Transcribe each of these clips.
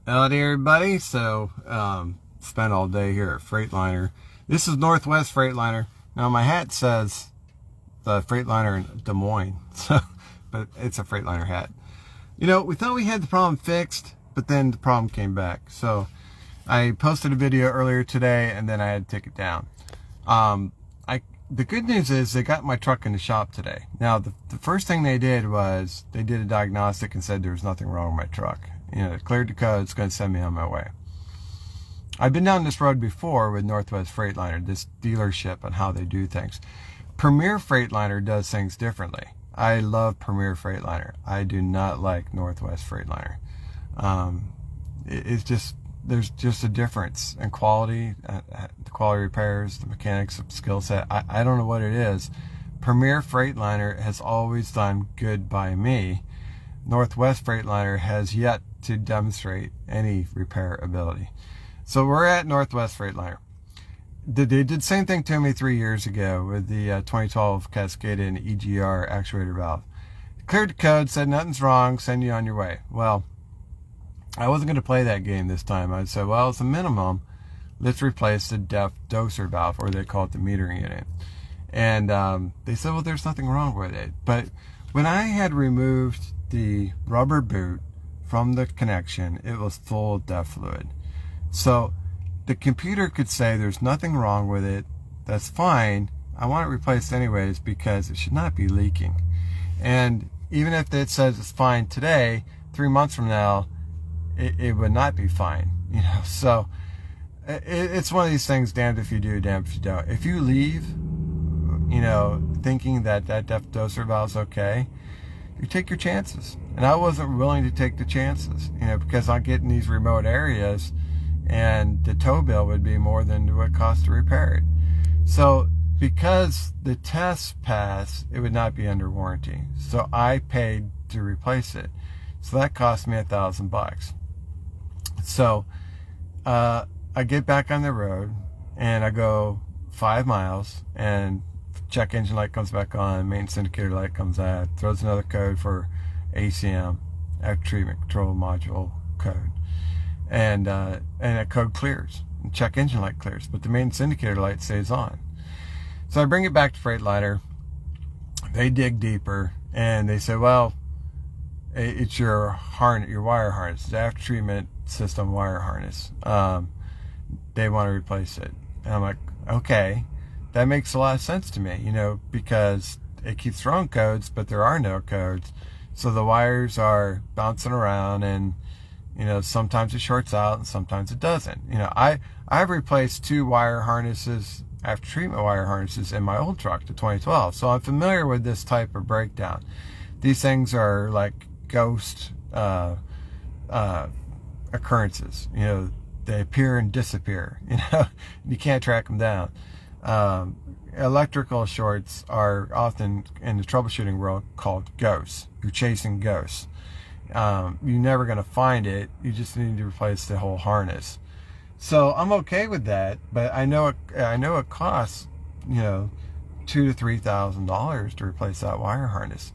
Howdy everybody. Spent all day here at Freightliner. This is Northwest Freightliner. Now my hat says the Freightliner in Des Moines, but it's a Freightliner hat. You know, we thought we had the problem fixed, but then the problem came back. So I posted a video earlier today and then I had to take it down. The good news is they got my truck in the shop today. Now the first thing they did was they did a diagnostic and said there was nothing wrong with my truck. You know, it cleared the code, it's going to send me on my way. I've been down this road before with Northwest Freightliner, this dealership and how they do things. Premier Freightliner does things differently. I love Premier Freightliner. I do not like Northwest Freightliner. There's just a difference in quality, the quality repairs, the mechanics, skill set. I don't know what it is. Premier Freightliner has always done good by me. Northwest Freightliner has yet to demonstrate any repair ability. So we're at Northwest Freightliner. They did the same thing to me 3 years ago with the 2012 Cascadia and EGR actuator valve. Cleared the code, said nothing's wrong, send you on your way. Well, I wasn't going to play that game this time. I said, well, as a minimum, let's replace the depth doser valve, or they call it the metering unit. And they said, well, there's nothing wrong with it. But when I had removed the rubber boot from the connection, it was full of depth fluid. So the computer could say there's nothing wrong with it, that's fine, I want it replaced anyways because it should not be leaking. And even if it says it's fine today, 3 months from now, it would not be fine, you know. So it's one of these things, damned if you do, damned if you don't. If you leave, you know, thinking that depth doser valve's okay, you take your chances. And I wasn't willing to take the chances, you know, because I get in these remote areas and the tow bill would be more than what it costs to repair it. So because the test passed, it would not be under warranty. So I paid to replace it. So that cost me $1,000. So I get back on the road and I go 5 miles and check engine light comes back on, maintenance indicator light comes on, throws another code for ACM, Aftertreatment Control Module code. And that code clears. And check engine light clears, but the maintenance indicator light stays on. So I bring it back to Freightliner. They dig deeper and they say, well, it's your wire harness, the Aftertreatment system wire harness. They want to replace it. And I'm like, okay, that makes a lot of sense to me, you know, because it keeps throwing codes, but there are no codes. So the wires are bouncing around and, you know, sometimes it shorts out and sometimes it doesn't. You know, I've replaced 2 wire harnesses, Aftertreatment wire harnesses in my old truck, the 2012. So I'm familiar with this type of breakdown. These things are like ghost occurrences. You know, they appear and disappear. You know, you can't track them down. Electrical shorts are often in the troubleshooting world called ghosts. You're chasing ghosts. You're never going to find it. You just need to replace the whole harness. So I'm okay with that, but I know it costs, you know, $2,000 to $3,000 to replace that wire harness.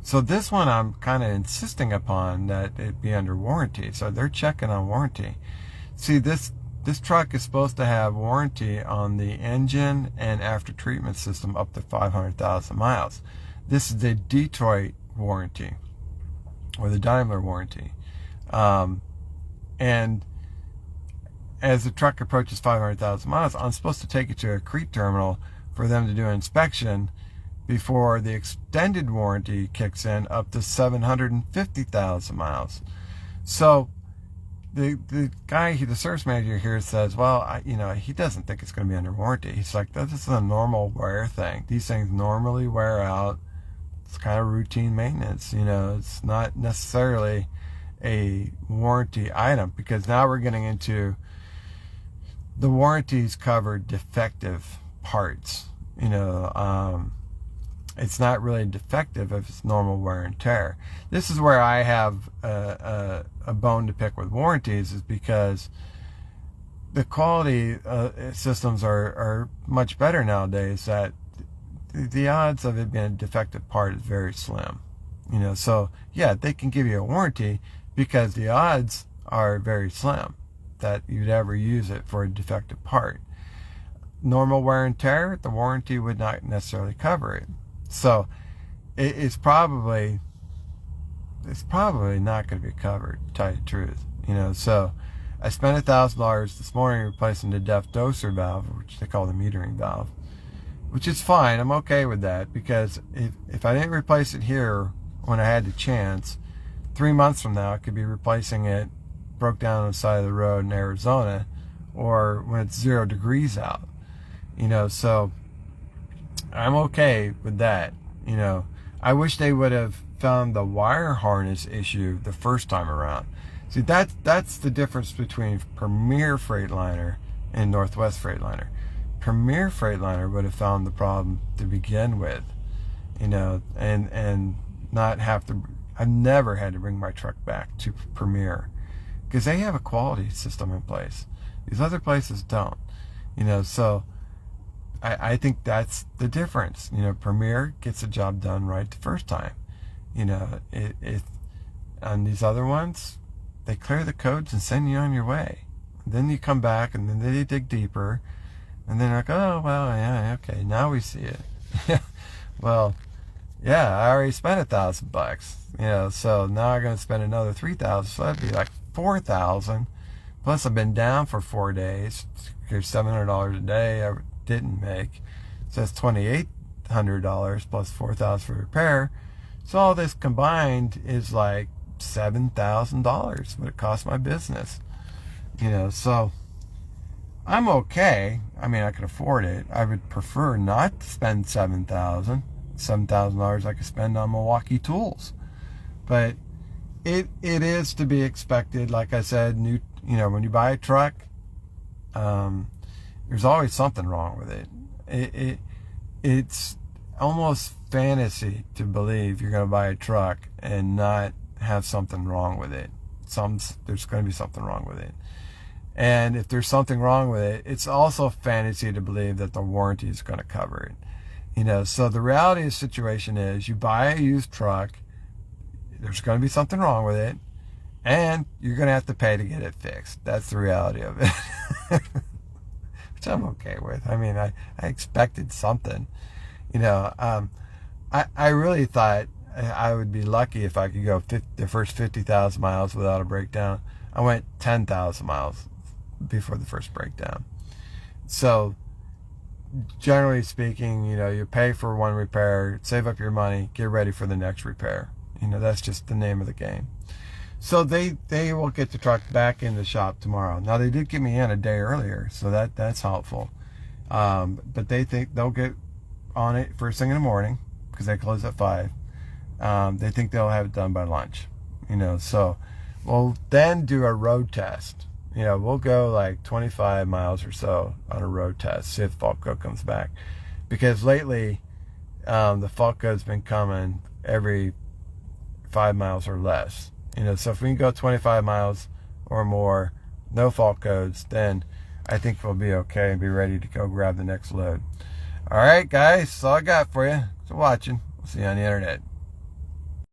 So this one I'm kind of insisting upon that it be under warranty. So they're checking on warranty. See, this truck is supposed to have warranty on the engine and after-treatment system up to 500,000 miles. This is the Detroit warranty, or the Daimler warranty. And as the truck approaches 500,000 miles, I'm supposed to take it to a Crete terminal for them to do an inspection before the extended warranty kicks in up to 750,000 miles. So the guy, the service manager here says, well, you know, he doesn't think it's going to be under warranty. He's like, this is a normal wear thing. These things normally wear out. It's kind of routine maintenance. You know, it's not necessarily a warranty item, because now we're getting into the warranties cover defective parts. You know, it's not really defective if it's normal wear and tear. This is where I have a bone to pick with warranties, is because the quality systems are much better nowadays, that the odds of it being a defective part is very slim. You know, so yeah, they can give you a warranty because the odds are very slim that you'd ever use it for a defective part. Normal wear and tear, the warranty would not necessarily cover it. So it's probably not going to be covered, to tell you the truth. So I spent $1,000 this morning replacing the depth doser valve, which they call the metering valve, which is fine. I'm okay with that, because if I didn't replace it here when I had the chance, 3 months from now I could be replacing it broke down on the side of the road in Arizona, or when it's 0 degrees out. So I'm okay with that. I wish they would have found the wire harness issue the first time around. See, that's the difference between Premier Freightliner and Northwest Freightliner. Premier Freightliner would have found the problem to begin with, and not have to. I've never had to bring my truck back to Premier, because they have a quality system in place. These other places don't. So I think that's the difference. Premier gets the job done right the first time. On these other ones, they clear the codes and send you on your way. Then you come back, and then they dig deeper, and then they're like, oh, well, yeah, okay, now we see it. Well, yeah, I already spent $1,000, so now I'm going to spend another $3,000, so that'd be like $4,000. Plus, I've been down for 4 days. Here's $700 a day I didn't make. So that's $2,800 plus $4,000 for repair. So all this combined is like $7,000 what it cost my business. So I'm okay. I mean, I can afford it. I would prefer not to spend $7,000 I could spend on Milwaukee tools. But it is to be expected. Like I said, when you buy a truck, there's always something wrong with it. It's almost fantasy to believe you're going to buy a truck and not have something wrong with it. There's going to be something wrong with it. And if there's something wrong with it, it's also fantasy to believe that the warranty is going to cover it. So the reality of the situation is, you buy a used truck, there's going to be something wrong with it, and you're going to have to pay to get it fixed. That's the reality of it. Which I'm okay with. I mean, I expected something. I really thought I would be lucky if I could go the first 50,000 miles without a breakdown. I went 10,000 miles before the first breakdown. So, generally speaking, you pay for one repair, save up your money, get ready for the next repair. That's just the name of the game. So they will get the truck back in the shop tomorrow. Now, they did get me in a day earlier, so that's helpful. But they think they'll get on it first thing in the morning, because they close at 5. They think they'll have it done by lunch. So we'll then do a road test. We'll go like 25 miles or so on a road test, see if the fault code comes back. Because lately, the fault code's been coming every 5 miles or less. So if we can go 25 miles or more, no fault codes, then I think we'll be okay and be ready to go grab the next load. All right, guys, that's all I got for you. Thanks for watching. We'll see you on the internet.